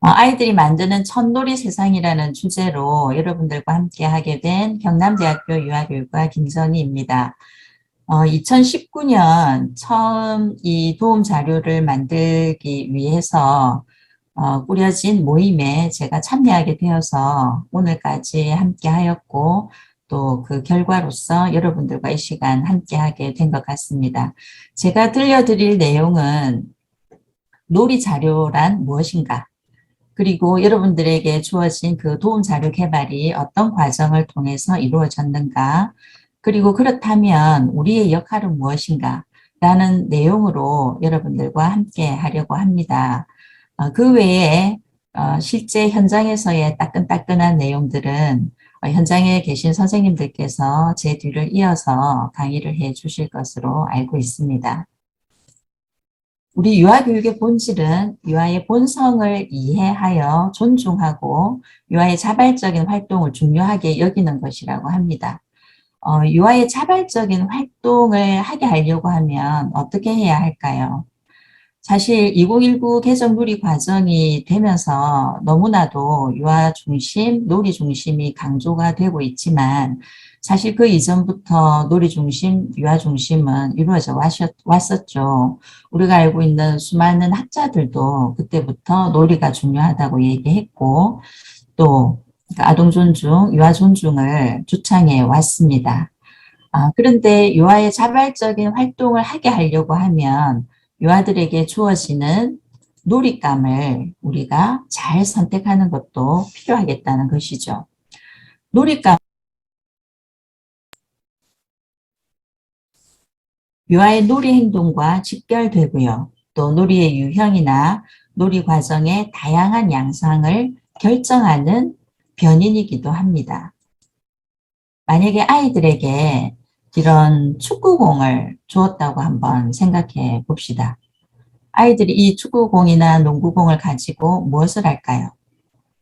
아이들이 만드는 첫놀이 세상이라는 주제로 여러분들과 함께 하게 된 경남대학교 유아교육과 김선희입니다. 2019년 처음 이 도움 자료를 만들기 위해서 꾸려진 모임에 제가 참여하게 되어서 오늘까지 함께 하였고, 또 그 결과로서 여러분들과 이 시간 함께 하게 된 것 같습니다. 제가 들려드릴 내용은 놀이 자료란 무엇인가? 그리고 여러분들에게 주어진 그 도움 자료 개발이 어떤 과정을 통해서 이루어졌는가, 그리고 그렇다면 우리의 역할은 무엇인가 라는 내용으로 여러분들과 함께 하려고 합니다. 그 외에 실제 현장에서의 따끈따끈한 내용들은 현장에 계신 선생님들께서 제 뒤를 이어서 강의를 해 주실 것으로 알고 있습니다. 우리 유아교육의 본질은 유아의 본성을 이해하여 존중하고 유아의 자발적인 활동을 중요하게 여기는 것이라고 합니다. 유아의 자발적인 활동을 하게 하려고 하면 어떻게 해야 할까요? 사실 2019 개정 누리 과정이 되면서 너무나도 유아 중심, 놀이 중심이 강조가 되고 있지만 사실 그 이전부터 놀이 중심, 유아 중심은 이루어져 왔었죠. 우리가 알고 있는 수많은 학자들도 그때부터 놀이가 중요하다고 얘기했고 또 아동 존중, 유아 존중을 주창해 왔습니다. 그런데 유아의 자발적인 활동을 하게 하려고 하면 유아들에게 주어지는 놀잇감을 우리가 잘 선택하는 것도 필요하겠다는 것이죠. 놀잇감, 유아의 놀이 행동과 직결되고요. 또 놀이의 유형이나 놀이 과정의 다양한 양상을 결정하는 변인이기도 합니다. 만약에 아이들에게 이런 축구공을 주었다고 한번 생각해 봅시다. 아이들이 이 축구공이나 농구공을 가지고 무엇을 할까요?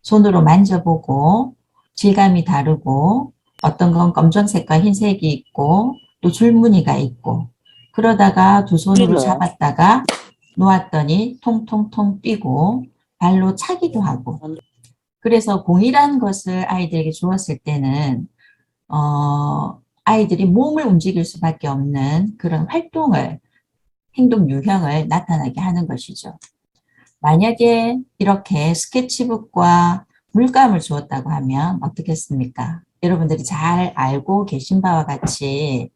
손으로 만져보고 질감이 다르고 어떤 건 검정색과 흰색이 있고 또 줄무늬가 있고 그러다가 두 손으로 잡았다가 놓았더니 통통통 뛰고 발로 차기도 하고 그래서 공이라는 것을 아이들에게 주었을 때는 아이들이 몸을 움직일 수밖에 없는 그런 활동을 행동 유형을 나타나게 하는 것이죠. 만약에 이렇게 스케치북과 물감을 주었다고 하면 어떻겠습니까? 여러분들이 잘 알고 계신 바와 같이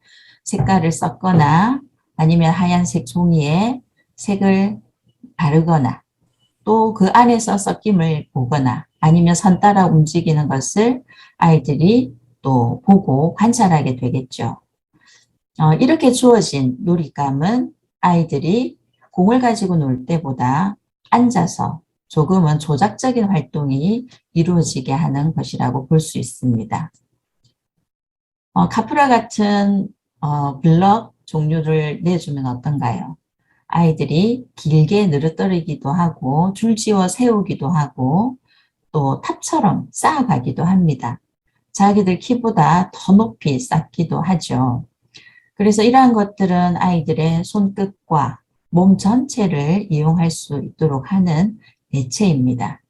색깔을 섞거나 아니면 하얀색 종이에 색을 바르거나 또 그 안에서 섞임을 보거나 아니면 선 따라 움직이는 것을 아이들이 또 보고 관찰하게 되겠죠. 이렇게 주어진 놀잇감은 아이들이 공을 가지고 놀 때보다 앉아서 조금은 조작적인 활동이 이루어지게 하는 것이라고 볼 수 있습니다. 카프라 같은 블럭 종류를 내주면 어떤가요? 아이들이 길게 늘어뜨리기도 하고 줄지어 세우기도 하고 또 탑처럼 쌓아가기도 합니다. 자기들 키보다 더 높이 쌓기도 하죠. 그래서 이러한 것들은 아이들의 손끝과 몸 전체를 이용할 수 있도록 하는 매체입니다.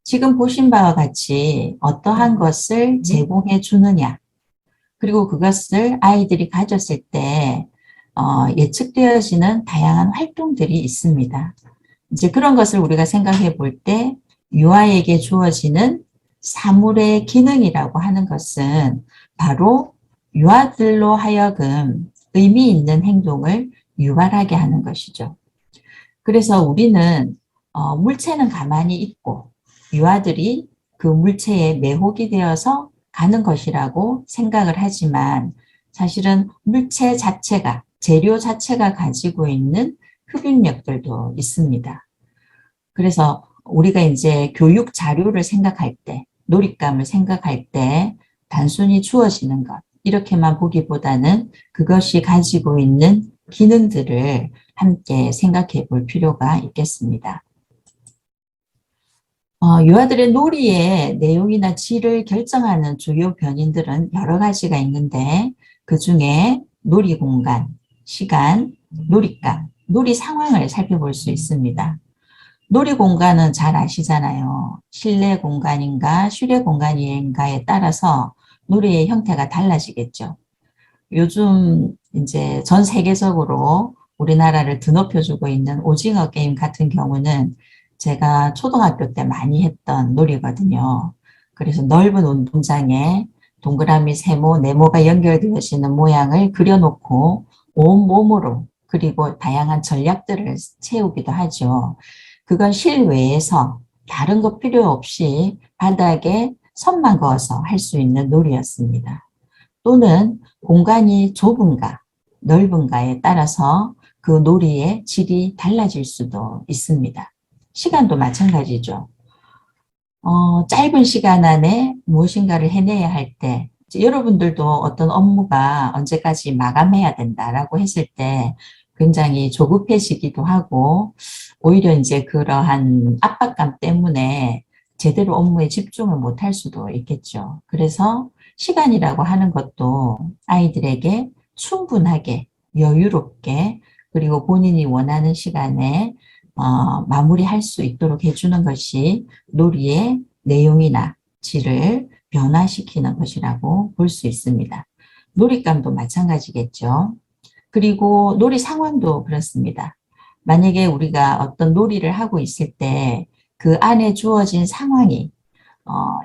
지금 보신 바와 같이 어떠한 것을 제공해 주느냐, 그리고 그것을 아이들이 가졌을 때 예측되어지는 다양한 활동들이 있습니다. 이제 그런 것을 우리가 생각해 볼 때 유아에게 주어지는 사물의 기능이라고 하는 것은 바로 유아들로 하여금 의미 있는 행동을 유발하게 하는 것이죠. 그래서 우리는 물체는 가만히 있고 유아들이 그 물체에 매혹이 되어서 가는 것이라고 생각을 하지만 사실은 물체 자체가, 재료 자체가 가지고 있는 흡입력들도 있습니다. 그래서 우리가 이제 교육 자료를 생각할 때, 놀잇감을 생각할 때 단순히 주어지는 것, 이렇게만 보기보다는 그것이 가지고 있는 기능들을 함께 생각해 볼 필요가 있겠습니다. 유아들의 놀이의 내용이나 질을 결정하는 주요 변인들은 여러 가지가 있는데 그 중에 놀이 공간, 시간, 놀잇감, 놀이 상황을 살펴볼 수 있습니다. 놀이 공간은 잘 아시잖아요. 실내 공간인가 실외 공간인가에 따라서 놀이의 형태가 달라지겠죠. 요즘 이제 전 세계적으로 우리나라를 드높여주고 있는 오징어 게임 같은 경우는 제가 초등학교 때 많이 했던 놀이거든요. 그래서 넓은 운동장에 동그라미, 세모, 네모가 연결되어지는 모양을 그려놓고 온몸으로 그리고 다양한 전략들을 채우기도 하죠. 그건 실외에서 다른 거 필요 없이 바닥에 선만 그어서 할 수 있는 놀이였습니다. 또는 공간이 좁은가 넓은가에 따라서 그 놀이의 질이 달라질 수도 있습니다. 시간도 마찬가지죠. 짧은 시간 안에 무엇인가를 해내야 할 때, 여러분들도 어떤 업무가 언제까지 마감해야 된다라고 했을 때 굉장히 조급해지기도 하고, 오히려 이제 그러한 압박감 때문에 제대로 업무에 집중을 못할 수도 있겠죠. 그래서 시간이라고 하는 것도 아이들에게 충분하게, 여유롭게, 그리고 본인이 원하는 시간에 마무리할 수 있도록 해주는 것이 놀이의 내용이나 질을 변화시키는 것이라고 볼 수 있습니다. 놀잇감도 마찬가지겠죠. 그리고 놀이 상황도 그렇습니다. 만약에 우리가 어떤 놀이를 하고 있을 때 그 안에 주어진 상황이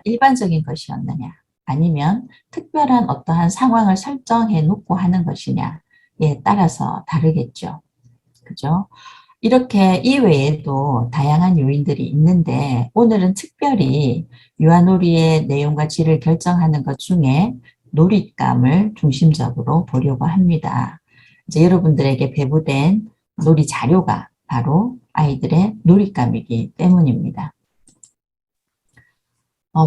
일반적인 것이었느냐 아니면 특별한 어떠한 상황을 설정해 놓고 하는 것이냐에 따라서 다르겠죠. 그죠? 이렇게 이외에도 다양한 요인들이 있는데 오늘은 특별히 유아놀이의 내용과 질을 결정하는 것 중에 놀잇감을 중심적으로 보려고 합니다. 이제 여러분들에게 배부된 놀이 자료가 바로 아이들의 놀잇감이기 때문입니다.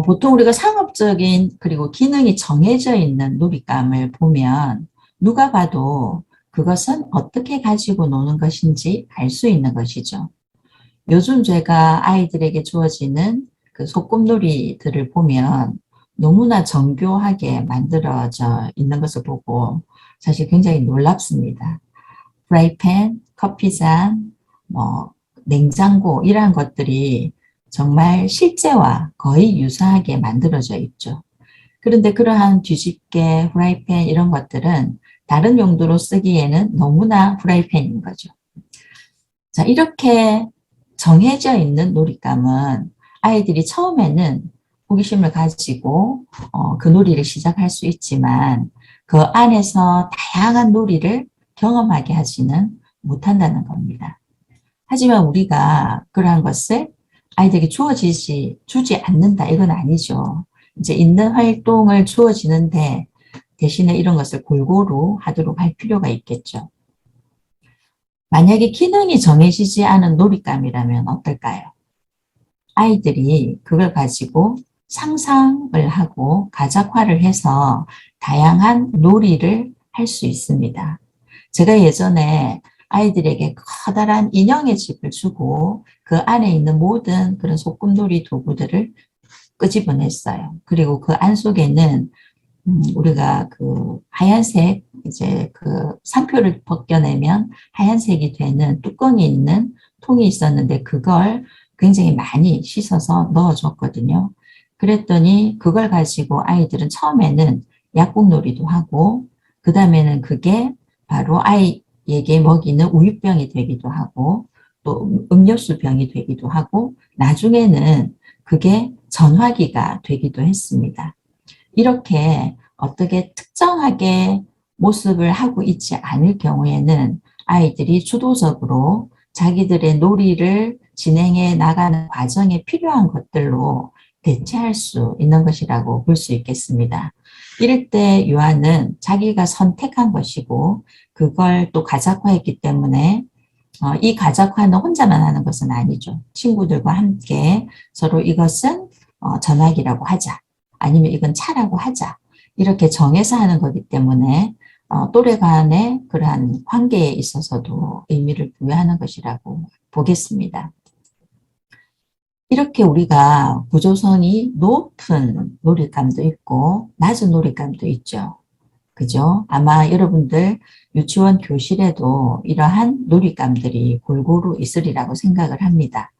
보통 우리가 상업적인 그리고 기능이 정해져 있는 놀잇감을 보면 누가 봐도 그것은 어떻게 가지고 노는 것인지 알 수 있는 것이죠. 요즘 제가 아이들에게 주어지는 그 소꿉놀이들을 보면 너무나 정교하게 만들어져 있는 것을 보고 사실 굉장히 놀랍습니다. 프라이팬, 커피잔, 뭐 냉장고 이러한 것들이 정말 실제와 거의 유사하게 만들어져 있죠. 그런데 그러한 뒤집개, 프라이팬 이런 것들은 다른 용도로 쓰기에는 너무나 프라이팬인 거죠. 자, 이렇게 정해져 있는 놀잇감은 아이들이 처음에는 호기심을 가지고 그 놀이를 시작할 수 있지만 그 안에서 다양한 놀이를 경험하게 하지는 못한다는 겁니다. 하지만 우리가 그러한 것을 아이들에게 주지 않는다 이건 아니죠. 이제 있는 활동을 주어지는데 대신에 이런 것을 골고루 하도록 할 필요가 있겠죠. 만약에 기능이 정해지지 않은 놀잇감이라면 어떨까요? 아이들이 그걸 가지고 상상을 하고 가작화를 해서 다양한 놀이를 할 수 있습니다. 제가 예전에 아이들에게 커다란 인형의 집을 주고 그 안에 있는 모든 그런 소꿉놀이 도구들을 끄집어냈어요. 그리고 그 안 속에는 우리가 그 하얀색 이제 그 상표를 벗겨내면 하얀색이 되는 뚜껑이 있는 통이 있었는데 그걸 굉장히 많이 씻어서 넣어줬거든요. 그랬더니 그걸 가지고 아이들은 처음에는 약국놀이도 하고 그 다음에는 그게 바로 아이에게 먹이는 우유병이 되기도 하고 또 음료수병이 되기도 하고 나중에는 그게 전화기가 되기도 했습니다. 이렇게 어떻게 특정하게 모습을 하고 있지 않을 경우에는 아이들이 주도적으로 자기들의 놀이를 진행해 나가는 과정에 필요한 것들로 대체할 수 있는 것이라고 볼 수 있겠습니다. 이럴 때 유아는 자기가 선택한 것이고 그걸 또 가작화했기 때문에 이 가작화는 혼자만 하는 것은 아니죠. 친구들과 함께 서로 이것은 전화기라고 하자. 아니면 이건 차라고 하자. 이렇게 정해서 하는 거기 때문에 또래 간의 그러한 관계에 있어서도 의미를 부여하는 것이라고 보겠습니다. 이렇게 우리가 구조성이 높은 놀잇감도 있고 낮은 놀잇감도 있죠. 그죠? 아마 여러분들 유치원 교실에도 이러한 놀잇감들이 골고루 있으리라고 생각을 합니다.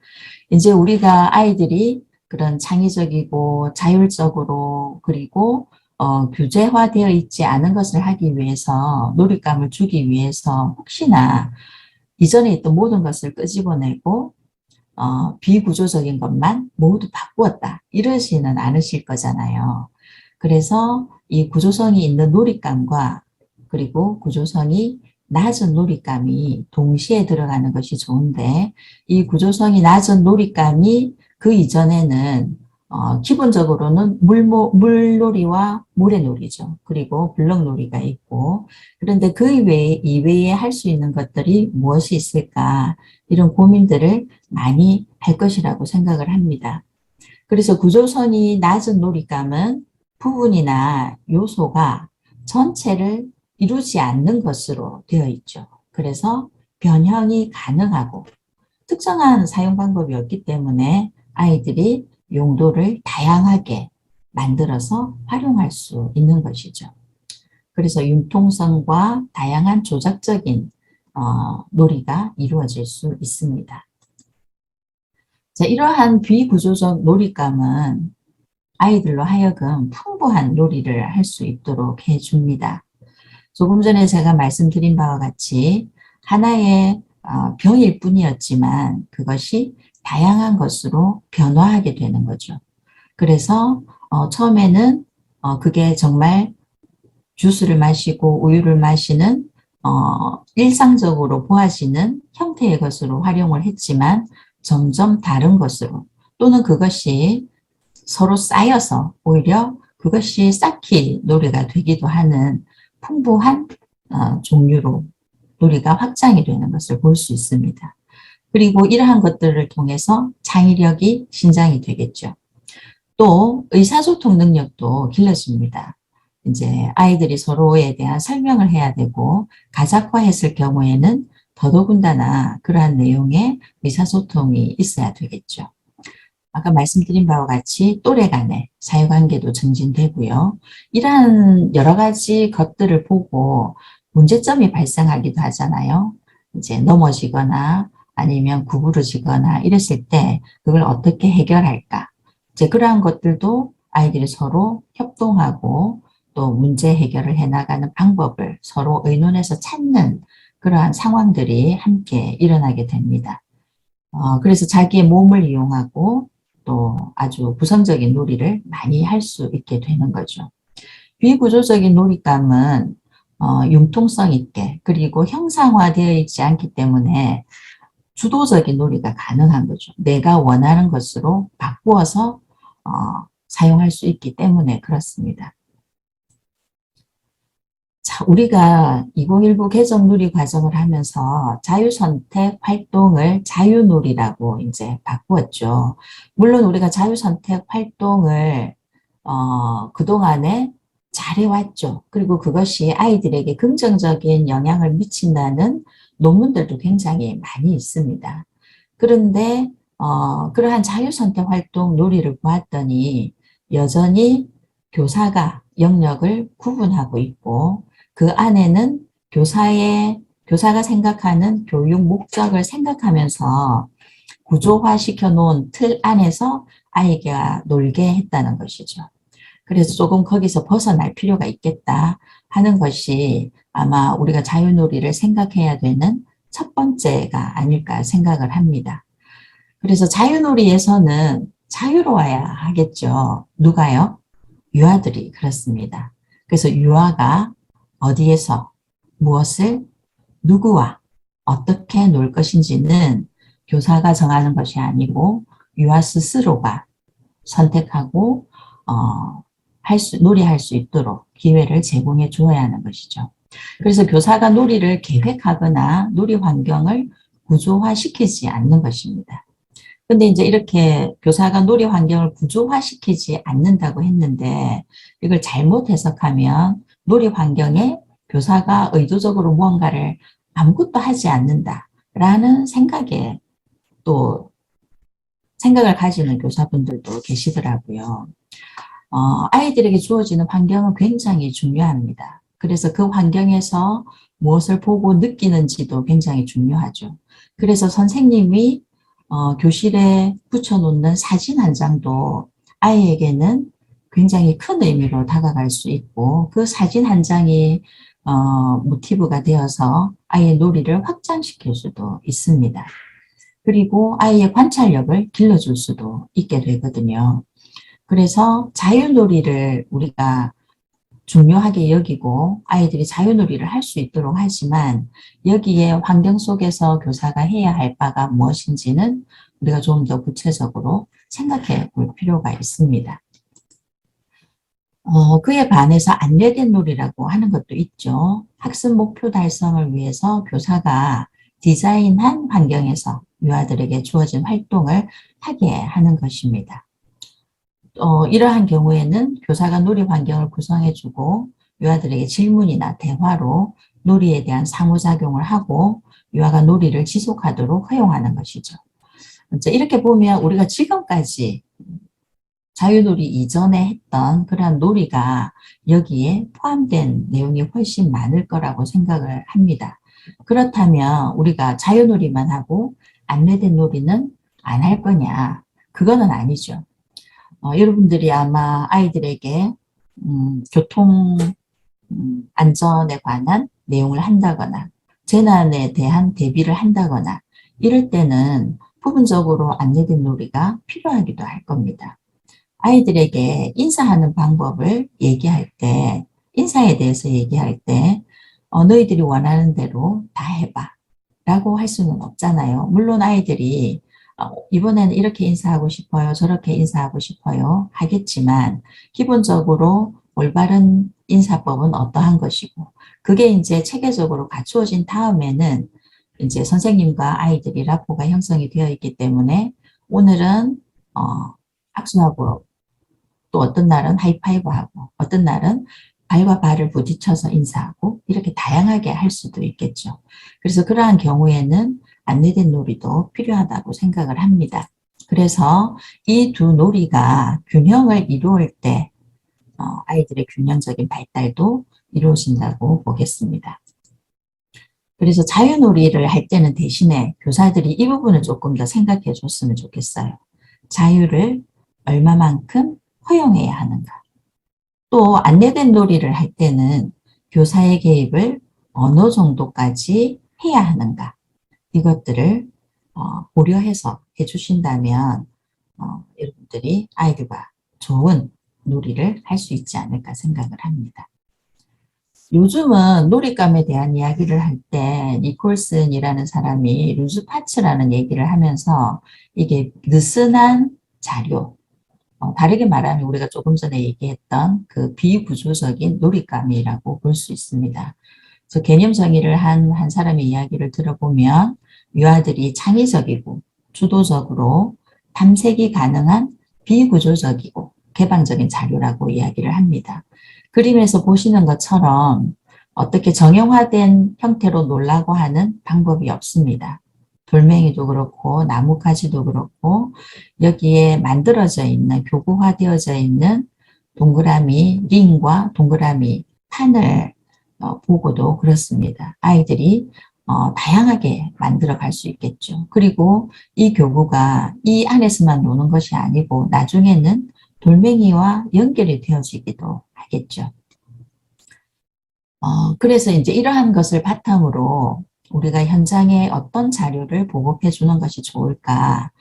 이제 우리가 아이들이 그런 창의적이고 자율적으로 그리고 규제화되어 있지 않은 것을 하기 위해서 놀잇감을 주기 위해서 혹시나 이전에 있던 모든 것을 끄집어내고 비구조적인 것만 모두 바꾸었다. 이러지는 않으실 거잖아요. 그래서 이 구조성이 있는 놀잇감과 그리고 구조성이 낮은 놀잇감이 동시에 들어가는 것이 좋은데 이 구조성이 낮은 놀잇감이 그 이전에는 기본적으로는 물놀이와 모래놀이죠. 그리고 블럭놀이가 있고 그런데 그 이외에 할 수 있는 것들이 무엇이 있을까 이런 고민들을 많이 할 것이라고 생각을 합니다. 그래서 구조선이 낮은 놀잇감은 부분이나 요소가 전체를 이루지 않는 것으로 되어 있죠. 그래서 변형이 가능하고 특정한 사용 방법이 없기 때문에 아이들이 용도를 다양하게 만들어서 활용할 수 있는 것이죠. 그래서 융통성과 다양한 조작적인 놀이가 이루어질 수 있습니다. 자, 이러한 비구조적 놀잇감은 아이들로 하여금 풍부한 놀이를 할 수 있도록 해줍니다. 조금 전에 제가 말씀드린 바와 같이 하나의 병일 뿐이었지만 그것이 다양한 것으로 변화하게 되는 거죠. 그래서 처음에는 그게 정말 주스를 마시고 우유를 마시는 일상적으로 보아지는 형태의 것으로 활용을 했지만 점점 다른 것으로 또는 그것이 서로 쌓여서 오히려 그것이 쌓기 놀이가 되기도 하는 풍부한 종류로 놀이가 확장이 되는 것을 볼 수 있습니다. 그리고 이러한 것들을 통해서 창의력이 신장이 되겠죠. 또 의사소통 능력도 길러집니다. 이제 아이들이 서로에 대한 설명을 해야 되고 가작화했을 경우에는 더더군다나 그러한 내용의 의사소통이 있어야 되겠죠. 아까 말씀드린 바와 같이 또래 간의 사회관계도 증진되고요. 이러한 여러 가지 것들을 보고 문제점이 발생하기도 하잖아요. 이제 넘어지거나 아니면 구부러지거나 이랬을 때 그걸 어떻게 해결할까? 이제 그러한 것들도 아이들이 서로 협동하고 또 문제 해결을 해나가는 방법을 서로 의논해서 찾는 그러한 상황들이 함께 일어나게 됩니다. 그래서 자기의 몸을 이용하고 또 아주 구성적인 놀이를 많이 할 수 있게 되는 거죠. 비구조적인 놀잇감은 융통성 있게 그리고 형상화되어 있지 않기 때문에 주도적인 놀이가 가능한 거죠. 내가 원하는 것으로 바꾸어서 사용할 수 있기 때문에 그렇습니다. 자, 우리가 2019 개정 누리 과정을 하면서 자유선택 활동을 자유놀이라고 이제 바꾸었죠. 물론 우리가 자유선택 활동을 그동안에 잘해왔죠. 그리고 그것이 아이들에게 긍정적인 영향을 미친다는 논문들도 굉장히 많이 있습니다. 그런데 그러한 자유선택 활동 놀이를 보았더니 여전히 교사가 영역을 구분하고 있고 그 안에는 교사가 생각하는 교육 목적을 생각하면서 구조화 시켜놓은 틀 안에서 아이가 놀게 했다는 것이죠. 그래서 조금 거기서 벗어날 필요가 있겠다 하는 것이 아마 우리가 자유놀이를 생각해야 되는 첫 번째가 아닐까 생각을 합니다. 그래서 자유놀이에서는 자유로워야 하겠죠. 누가요? 유아들이 그렇습니다. 그래서 유아가 어디에서 무엇을 누구와 어떻게 놀 것인지는 교사가 정하는 것이 아니고 유아 스스로가 선택하고 놀이할 수 있도록 기회를 제공해 주어야 하는 것이죠. 그래서 교사가 놀이를 계획하거나 놀이 환경을 구조화시키지 않는 것입니다. 근데 이제 이렇게 교사가 놀이 환경을 구조화시키지 않는다고 했는데 이걸 잘못 해석하면 놀이 환경에 교사가 의도적으로 무언가를 아무것도 하지 않는다라는 생각을 가지는 교사분들도 계시더라고요. 아이들에게 주어지는 환경은 굉장히 중요합니다. 그래서 그 환경에서 무엇을 보고 느끼는지도 굉장히 중요하죠. 그래서 선생님이 교실에 붙여놓는 사진 한 장도 아이에게는 굉장히 큰 의미로 다가갈 수 있고 그 사진 한 장이 모티브가 되어서 아이의 놀이를 확장시킬 수도 있습니다. 그리고 아이의 관찰력을 길러줄 수도 있게 되거든요. 그래서 자유놀이를 우리가 중요하게 여기고 아이들이 자유놀이를 할 수 있도록 하지만 여기에 환경 속에서 교사가 해야 할 바가 무엇인지는 우리가 좀 더 구체적으로 생각해 볼 필요가 있습니다. 그에 반해서 안내된 놀이라고 하는 것도 있죠. 학습 목표 달성을 위해서 교사가 디자인한 환경에서 유아들에게 주어진 활동을 하게 하는 것입니다. 이러한 경우에는 교사가 놀이 환경을 구성해주고 유아들에게 질문이나 대화로 놀이에 대한 상호작용을 하고 유아가 놀이를 지속하도록 허용하는 것이죠. 이렇게 보면 우리가 지금까지 자유놀이 이전에 했던 그러한 놀이가 여기에 포함된 내용이 훨씬 많을 거라고 생각을 합니다. 그렇다면 우리가 자유놀이만 하고 안내된 놀이는 안 할 거냐? 그거는 아니죠. 여러분들이 아마 아이들에게 교통 안전에 관한 내용을 한다거나 재난에 대한 대비를 한다거나 이럴 때는 부분적으로 안내된 놀이가 필요하기도 할 겁니다. 아이들에게 인사하는 방법을 얘기할 때, 인사에 대해서 얘기할 때 너희들이 원하는 대로 다 해봐 라고 할 수는 없잖아요. 물론 아이들이 이번에는 이렇게 인사하고 싶어요, 저렇게 인사하고 싶어요 하겠지만 기본적으로 올바른 인사법은 어떠한 것이고 그게 이제 체계적으로 갖추어진 다음에는 이제 선생님과 아이들이 라포가 형성이 되어 있기 때문에 오늘은 악수하고 또 어떤 날은 하이파이브하고 어떤 날은 발과 발을 부딪혀서 인사하고 이렇게 다양하게 할 수도 있겠죠. 그래서 그러한 경우에는 안내된 놀이도 필요하다고 생각을 합니다. 그래서 이 두 놀이가 균형을 이루을 때 아이들의 균형적인 발달도 이루어진다고 보겠습니다. 그래서 자유놀이를 할 때는 대신에 교사들이 이 부분을 조금 더 생각해 줬으면 좋겠어요. 자유를 얼마만큼 허용해야 하는가. 또 안내된 놀이를 할 때는 교사의 개입을 어느 정도까지 해야 하는가. 이것들을 고려해서 해주신다면 여러분들이 아이들과 좋은 놀이를 할 수 있지 않을까 생각을 합니다. 요즘은 놀잇감에 대한 이야기를 할 때 니콜슨이라는 사람이 루즈 파츠라는 얘기를 하면서 이게 느슨한 자료, 다르게 말하면 우리가 조금 전에 얘기했던 그 비구조적인 놀잇감이라고 볼 수 있습니다. 그래서 개념 정의를 한 사람의 이야기를 들어보면 유아들이 창의적이고 주도적으로 탐색이 가능한 비구조적이고 개방적인 자료라고 이야기를 합니다. 그림에서 보시는 것처럼 어떻게 정형화된 형태로 놀라고 하는 방법이 없습니다. 돌멩이도 그렇고 나뭇가지도 그렇고 여기에 만들어져 있는 교구화되어져 있는 동그라미 링과 동그라미 판을 보고도 그렇습니다. 아이들이 다양하게 만들어 갈 수 있겠죠. 그리고 이 교구가 이 안에서만 노는 것이 아니고 나중에는 돌멩이와 연결이 되어지기도 하겠죠. 그래서 이제 이러한 것을 바탕으로 우리가 현장에 어떤 자료를 보급해 주는 것이 좋을까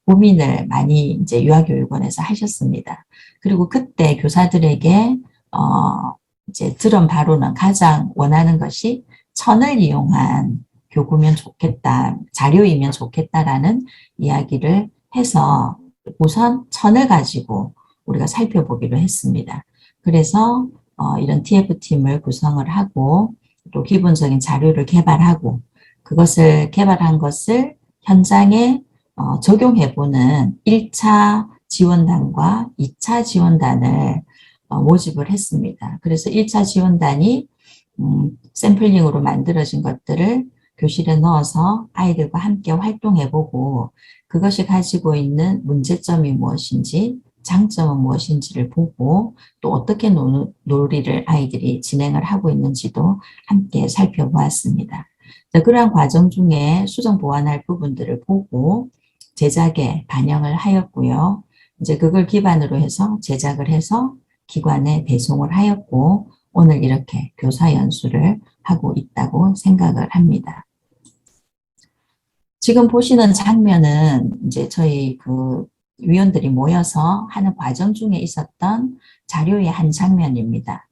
고민을 많이 이제 유아교육원에서 하셨습니다. 그리고 그때 교사들에게 이제 들은 바로는 가장 원하는 것이 천을 이용한 교구면 좋겠다, 자료이면 좋겠다라는 이야기를 해서 우선 천을 가지고 우리가 살펴보기로 했습니다. 그래서 이런 TF팀을 구성을 하고 또 기본적인 자료를 개발하고 그것을 개발한 것을 현장에 적용해보는 1차 지원단과 2차 지원단을 모집을 했습니다. 그래서 1차 지원단이 샘플링으로 만들어진 것들을 교실에 넣어서 아이들과 함께 활동해보고 그것이 가지고 있는 문제점이 무엇인지 장점은 무엇인지를 보고 또 어떻게 놀이를 아이들이 진행을 하고 있는지도 함께 살펴보았습니다. 그러한 과정 중에 수정 보완할 부분들을 보고 제작에 반영을 하였고요. 이제 그걸 기반으로 해서 제작을 해서 기관에 배송을 하였고 오늘 이렇게 교사 연수를 하고 있다고 생각을 합니다. 지금 보시는 장면은 이제 저희 그 위원들이 모여서 하는 과정 중에 있었던 자료의 한 장면입니다.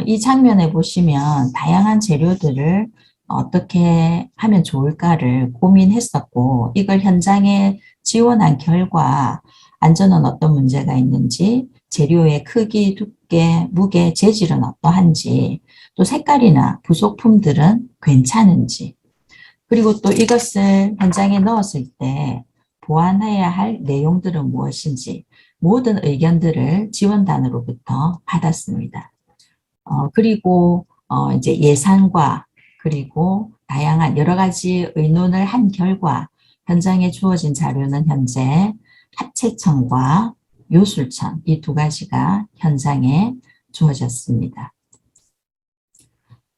이 장면에 보시면 다양한 재료들을 어떻게 하면 좋을까를 고민했었고 이걸 현장에 지원한 결과 안전은 어떤 문제가 있는지 재료의 크기, 두께, 무게, 재질은 어떠한지 또 색깔이나 부속품들은 괜찮은지 그리고 또 이것을 현장에 넣었을 때 보완해야 할 내용들은 무엇인지 모든 의견들을 지원단으로부터 받았습니다. 그리고 이제 예산과 그리고 다양한 여러 가지 의논을 한 결과 현장에 주어진 자료는 현재 합체청과 요술청 이 두 가지가 현장에 주어졌습니다.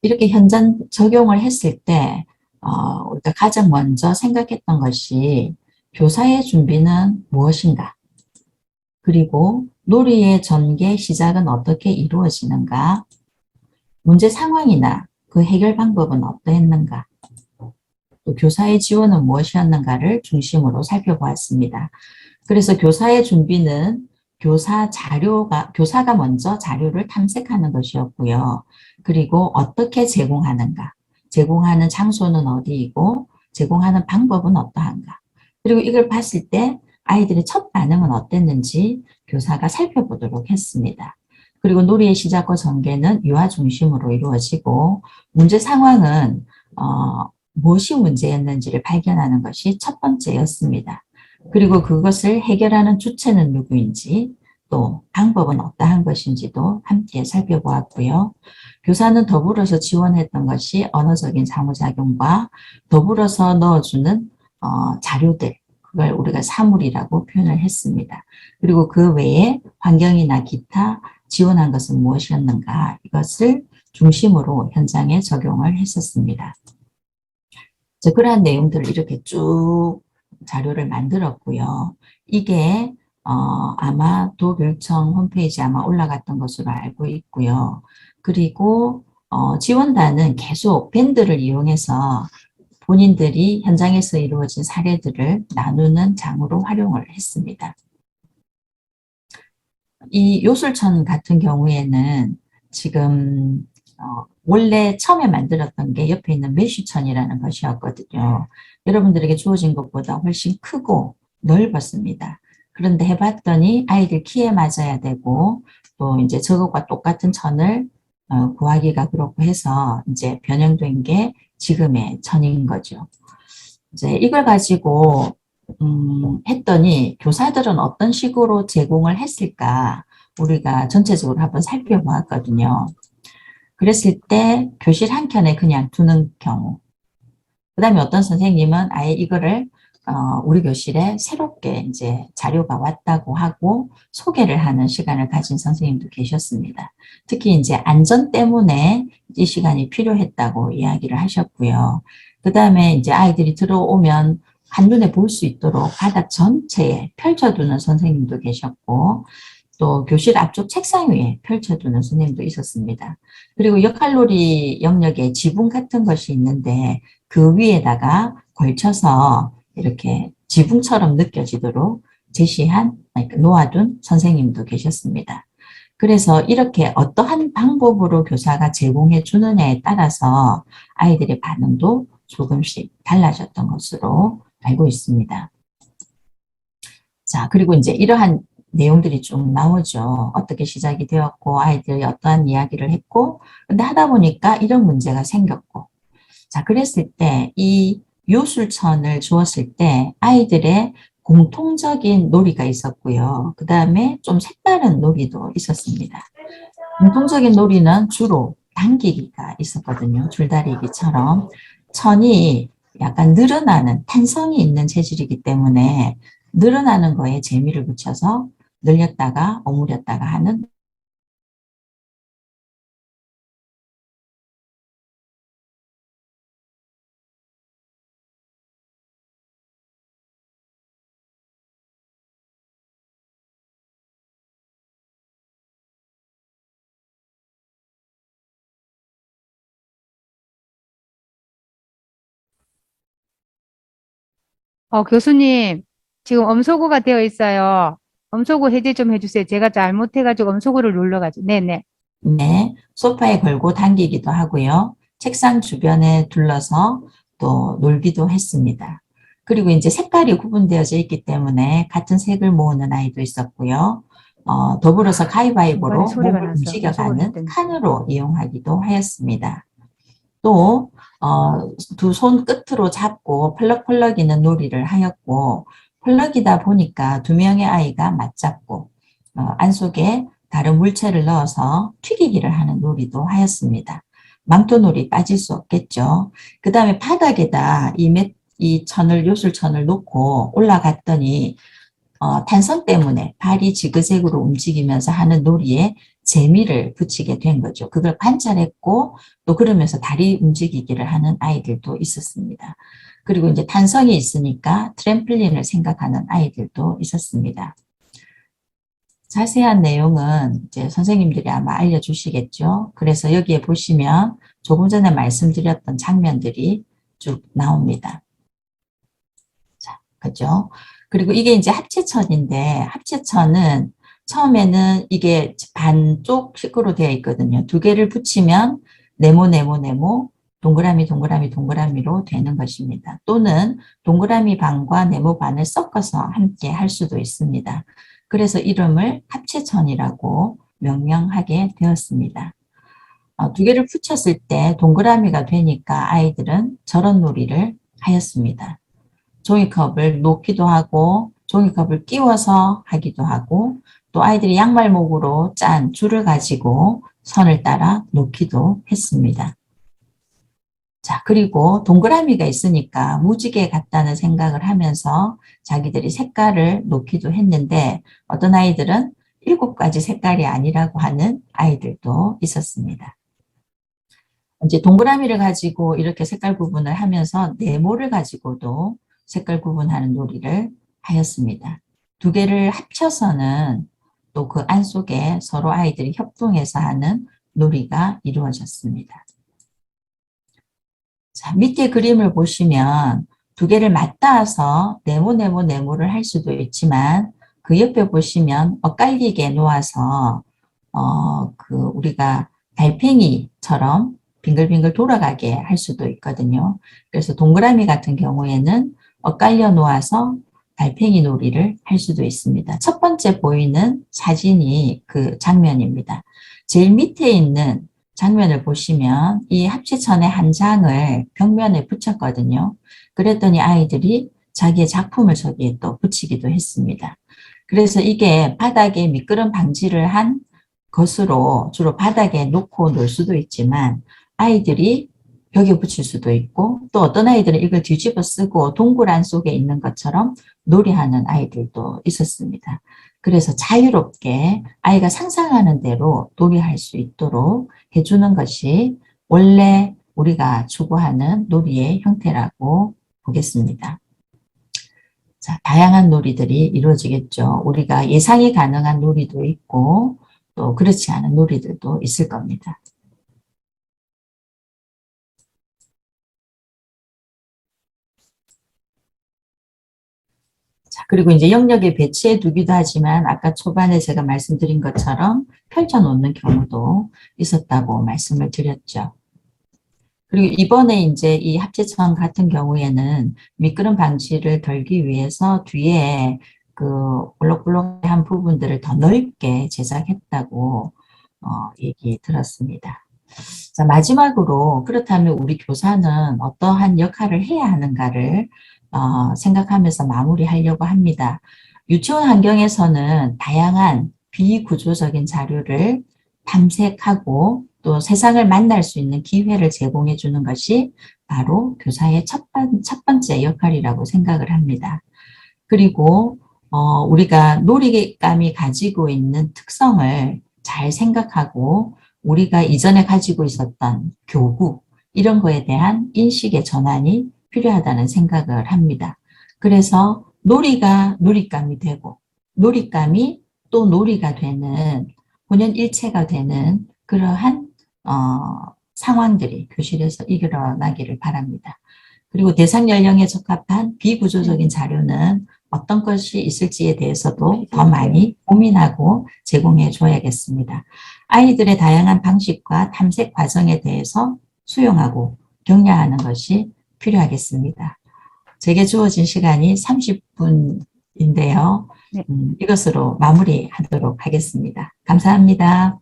이렇게 현장 적용을 했을 때 우리가 가장 먼저 생각했던 것이 교사의 준비는 무엇인가? 그리고 놀이의 전개 시작은 어떻게 이루어지는가? 문제 상황이나 그 해결 방법은 어떠했는가? 또 교사의 지원은 무엇이었는가를 중심으로 살펴보았습니다. 그래서 교사의 준비는 교사가 먼저 자료를 탐색하는 것이었고요. 그리고 어떻게 제공하는가, 제공하는 장소는 어디이고, 제공하는 방법은 어떠한가. 그리고 이걸 봤을 때 아이들의 첫 반응은 어땠는지 교사가 살펴보도록 했습니다. 그리고 놀이의 시작과 전개는 유아 중심으로 이루어지고, 문제 상황은 무엇이 문제였는지를 발견하는 것이 첫 번째였습니다. 그리고 그것을 해결하는 주체는 누구인지 또 방법은 어떠한 것인지도 함께 살펴보았고요. 교사는 더불어서 지원했던 것이 언어적인 상호작용과 더불어서 넣어주는 자료들, 그걸 우리가 사물이라고 표현을 했습니다. 그리고 그 외에 환경이나 기타 지원한 것은 무엇이었는가 이것을 중심으로 현장에 적용을 했었습니다. 그러한 내용들을 이렇게 쭉 자료를 만들었고요. 이게 아마 도교육청 홈페이지에 아마 올라갔던 것으로 알고 있고요. 그리고 지원단은 계속 밴드를 이용해서 본인들이 현장에서 이루어진 사례들을 나누는 장으로 활용을 했습니다. 이 요술천 같은 경우에는 지금 원래 처음에 만들었던 게 옆에 있는 매슈천이라는 것이었거든요. 여러분들에게 주어진 것보다 훨씬 크고 넓었습니다. 그런데 해봤더니 아이들 키에 맞아야 되고 또 이제 저것과 똑같은 천을 구하기가 그렇고 해서 이제 변형된 게 지금의 천인 거죠. 이제 이걸 가지고 했더니 교사들은 어떤 식으로 제공을 했을까 우리가 전체적으로 한번 살펴보았거든요. 그랬을 때 교실 한 켠에 그냥 두는 경우 그 다음에 어떤 선생님은 아예 이거를 우리 교실에 새롭게 이제 자료가 왔다고 하고 소개를 하는 시간을 가진 선생님도 계셨습니다. 특히 이제 안전 때문에 이 시간이 필요했다고 이야기를 하셨고요. 그 다음에 이제 아이들이 들어오면 한눈에 볼 수 있도록 바닥 전체에 펼쳐두는 선생님도 계셨고 또 교실 앞쪽 책상 위에 펼쳐두는 선생님도 있었습니다. 그리고 역할놀이 영역에 지붕 같은 것이 있는데 그 위에다가 걸쳐서 이렇게 지붕처럼 느껴지도록 제시한, 놓아둔 선생님도 계셨습니다. 그래서 이렇게 어떠한 방법으로 교사가 제공해 주느냐에 따라서 아이들의 반응도 조금씩 달라졌던 것으로 알고 있습니다. 자, 그리고 이제 이러한 내용들이 좀 나오죠. 어떻게 시작이 되었고 아이들이 어떠한 이야기를 했고 근데 하다 보니까 이런 문제가 생겼고 자, 그랬을 때 이 요술천을 주었을 때 아이들의 공통적인 놀이가 있었고요. 그 다음에 좀 색다른 놀이도 있었습니다. 공통적인 놀이는 주로 당기기가 있었거든요. 줄다리기처럼. 천이 약간 늘어나는 탄성이 있는 재질이기 때문에 늘어나는 거에 재미를 붙여서 늘렸다가 오므렸다가 하는 교수님, 지금 엄소구가 되어 있어요. 엄소구 해제 좀 해주세요. 제가 잘못해가지고 엄소구를 눌러가지고. 네네. 네, 소파에 걸고 당기기도 하고요. 책상 주변에 둘러서 또 놀기도 했습니다. 그리고 이제 색깔이 구분되어져 있기 때문에 같은 색을 모으는 아이도 있었고요. 더불어서 중간에 가위바위보로 소리가 몸을 나서 엄소구를 움직여가는 했더니. 칸으로 이용하기도 하였습니다. 또, 두 손 끝으로 잡고 펄럭펄럭이는 놀이를 하였고, 펄럭이다 보니까 두 명의 아이가 맞잡고, 안속에 다른 물체를 넣어서 튀기기를 하는 놀이도 하였습니다. 망토놀이 빠질 수 없겠죠. 그 다음에 바닥에다 이 천을, 요술천을 놓고 올라갔더니 탄성 때문에 발이 지그재그로 움직이면서 하는 놀이에 재미를 붙이게 된 거죠. 그걸 관찰했고 또 그러면서 다리 움직이기를 하는 아이들도 있었습니다. 그리고 이제 탄성이 있으니까 트램플린을 생각하는 아이들도 있었습니다. 자세한 내용은 이제 선생님들이 아마 알려주시겠죠. 그래서 여기에 보시면 조금 전에 말씀드렸던 장면들이 쭉 나옵니다. 자, 그죠? 그리고 이게 이제 합체천인데, 합체천은 처음에는 이게 반쪽 식으로 되어 있거든요. 두 개를 붙이면 네모, 동그라미, 동그라미, 동그라미로 되는 것입니다. 또는 동그라미 반과 네모 반을 섞어서 함께 할 수도 있습니다. 그래서 이름을 합체천이라고 명명하게 되었습니다. 두 개를 붙였을 때 동그라미가 되니까 아이들은 저런 놀이를 하였습니다. 종이컵을 놓기도 하고 종이컵을 끼워서 하기도 하고 또 아이들이 양말목으로 짠 줄을 가지고 선을 따라 놓기도 했습니다. 자, 그리고 동그라미가 있으니까 무지개 같다는 생각을 하면서 자기들이 색깔을 놓기도 했는데 어떤 아이들은 7가지 색깔이 아니라고 하는 아이들도 있었습니다. 이제 동그라미를 가지고 이렇게 색깔 구분을 하면서 네모를 가지고도 색깔 구분하는 놀이를 하였습니다. 두 개를 합쳐서는 또 그 안속에 서로 아이들이 협동해서 하는 놀이가 이루어졌습니다. 자, 밑에 그림을 보시면 두 개를 맞닿아서 네모를 할 수도 있지만 그 옆에 보시면 엇갈리게 놓아서 우리가 달팽이처럼 빙글빙글 돌아가게 할 수도 있거든요. 그래서 동그라미 같은 경우에는 엇갈려 놓아서 달팽이 놀이를 할 수도 있습니다. 첫 번째 보이는 사진이 그 장면입니다. 제일 밑에 있는 장면을 보시면 이 합체천의 한 장을 벽면에 붙였거든요. 그랬더니 아이들이 자기의 작품을 저기에 또 붙이기도 했습니다. 그래서 이게 바닥에 미끄럼 방지를 한 것으로 주로 바닥에 놓고 놀 수도 있지만 아이들이 벽에 붙일 수도 있고 또 어떤 아이들은 이걸 뒤집어 쓰고 동굴 안 속에 있는 것처럼 놀이하는 아이들도 있었습니다. 그래서 자유롭게 아이가 상상하는 대로 놀이할 수 있도록 해주는 것이 원래 우리가 추구하는 놀이의 형태라고 보겠습니다. 자, 다양한 놀이들이 이루어지겠죠. 우리가 예상이 가능한 놀이도 있고 또 그렇지 않은 놀이들도 있을 겁니다. 자, 그리고 이제 영역에 배치해 두기도 하지만 아까 초반에 제가 말씀드린 것처럼 펼쳐 놓는 경우도 있었다고 말씀을 드렸죠. 그리고 이번에 이제 이 합체천 같은 경우에는 미끄럼 방지를 덜기 위해서 뒤에 그 볼록볼록한 부분들을 더 넓게 제작했다고 얘기 들었습니다. 자, 마지막으로 그렇다면 우리 교사는 어떠한 역할을 해야 하는가를 생각하면서 마무리하려고 합니다. 유치원 환경에서는 다양한 비구조적인 자료를 탐색하고 또 세상을 만날 수 있는 기회를 제공해 주는 것이 바로 교사의 첫 번째 역할이라고 생각을 합니다. 그리고 우리가 놀이감이 가지고 있는 특성을 잘 생각하고 우리가 이전에 가지고 있었던 교구 이런 거에 대한 인식의 전환이 필요하다는 생각을 합니다. 그래서 놀이가 놀잇감이 되고 놀잇감이 또 놀이가 되는 혼연일체가 되는 그러한 상황들이 교실에서 일어나기를 바랍니다. 그리고 대상 연령에 적합한 비구조적인 자료는 어떤 것이 있을지에 대해서도 더 많이 고민하고 제공해 줘야겠습니다. 아이들의 다양한 방식과 탐색 과정에 대해서 수용하고 격려하는 것이 필요하겠습니다. 제게 주어진 시간이 30분인데요. 네. 이것으로 마무리하도록 하겠습니다. 감사합니다.